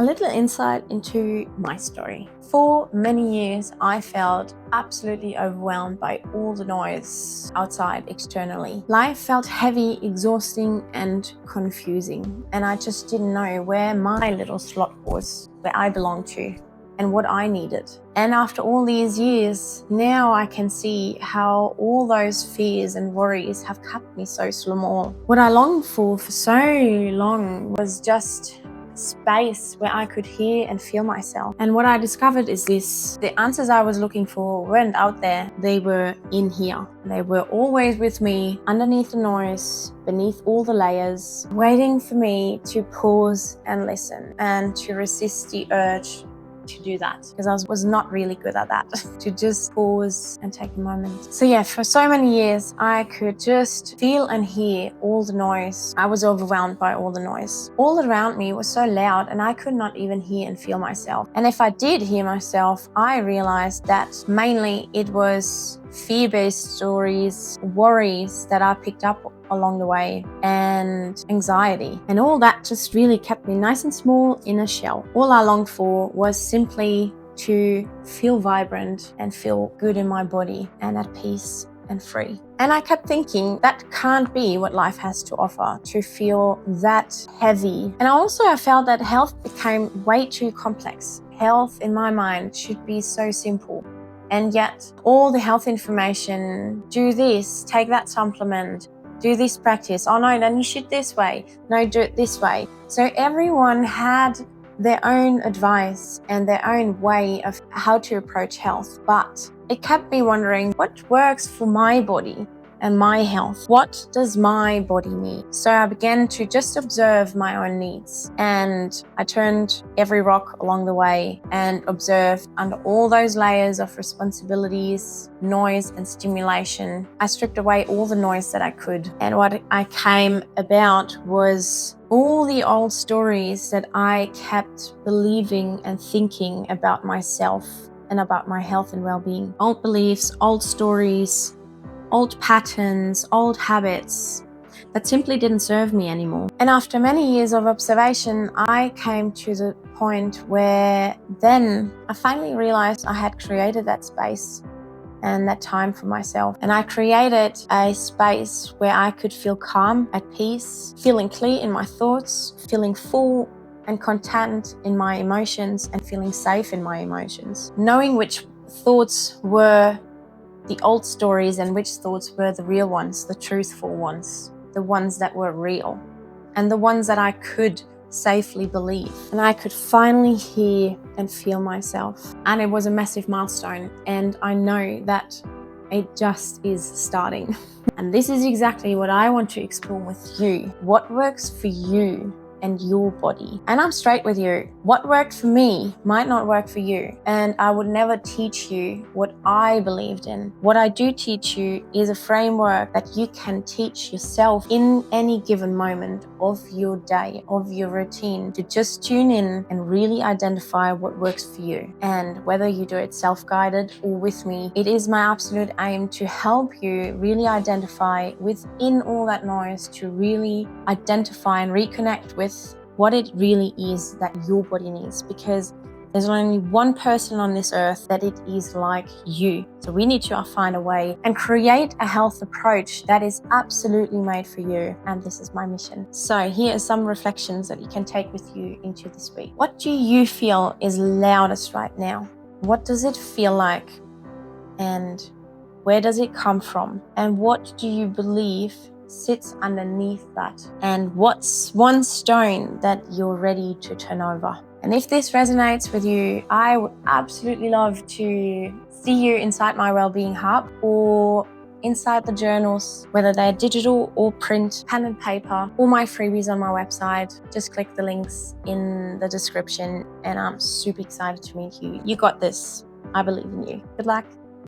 A little insight into my story. For many years, I felt absolutely overwhelmed by all the noise outside externally. Life felt heavy, exhausting, and confusing. And I just didn't know where my little slot was, where I belonged to, and what I needed. And after all these years, now I can see how all those fears and worries have kept me so small. What I longed for so long was just space where I could hear and feel myself. And what I discovered is this: the answers I was looking for weren't out there, they were in here. They were always with me, underneath the noise, beneath all the layers, waiting for me to pause and listen and to resist the urge to do that, because I was not really good at that to just pause and take a moment. So yeah, for so many years I could just feel and hear all the noise. I was overwhelmed by all the noise. All around me was so loud and I could not even hear and feel myself. And if I did hear myself, I realized that mainly it was fear-based stories, worries that I picked up along the way, and anxiety. And all that just really kept me nice and small in a shell. All I longed for was simply to feel vibrant and feel good in my body and at peace and free. And I kept thinking that can't be what life has to offer, to feel that heavy. And also I felt that health became way too complex. Health in my mind should be so simple. And yet all the health information, do this, take that supplement, do this practice. Oh no, then you should this way. No, do it this way. So everyone had their own advice and their own way of how to approach health. But it kept me wondering, what works for my body and my health? What does my body need? So I began to just observe my own needs, and I turned every rock along the way and observed under all those layers of responsibilities, noise and stimulation. I stripped away all the noise that I could. And what I came about was all the old stories that I kept believing and thinking about myself and about my health and well-being. Old beliefs, old stories, old patterns, old habits that simply didn't serve me anymore. And after many years of observation, I came to the point where then I finally realized I had created that space and that time for myself. And I created a space where I could feel calm, at peace, feeling clear in my thoughts, feeling full and content in my emotions, and feeling safe in my emotions. Knowing which thoughts were the old stories and which thoughts were the real ones, the truthful ones, the ones that were real, and the ones that I could safely believe. And I could finally hear and feel myself. And it was a massive milestone. And I know that it just is starting. And this is exactly what I want to explore with you. What works for you and your body? And I'm straight with you. What worked for me might not work for you. And I would never teach you what I believed in. What I do teach you is a framework that you can teach yourself in any given moment of your day, of your routine, to just tune in and really identify what works for you. And whether you do it self-guided or with me, it is my absolute aim to help you really identify within all that noise, to really identify and reconnect with what it really is that your body needs, because there's only one person on this earth that it is like you. So we need to find a way and create a health approach that is absolutely made for you. And this is my mission. So here are some reflections that you can take with you into this week. What do you feel is loudest right now? What does it feel like? And where does it come from? And what do you believe sits underneath that? And what's one stone that you're ready to turn over? And if this resonates with you, I would absolutely love to see you inside my Wellbeing Hub or inside the journals, whether they're digital or print, pen and paper, or my freebies on my website. Just click the links in the description, and I'm super excited to meet you. You got this. I believe in you. Good luck.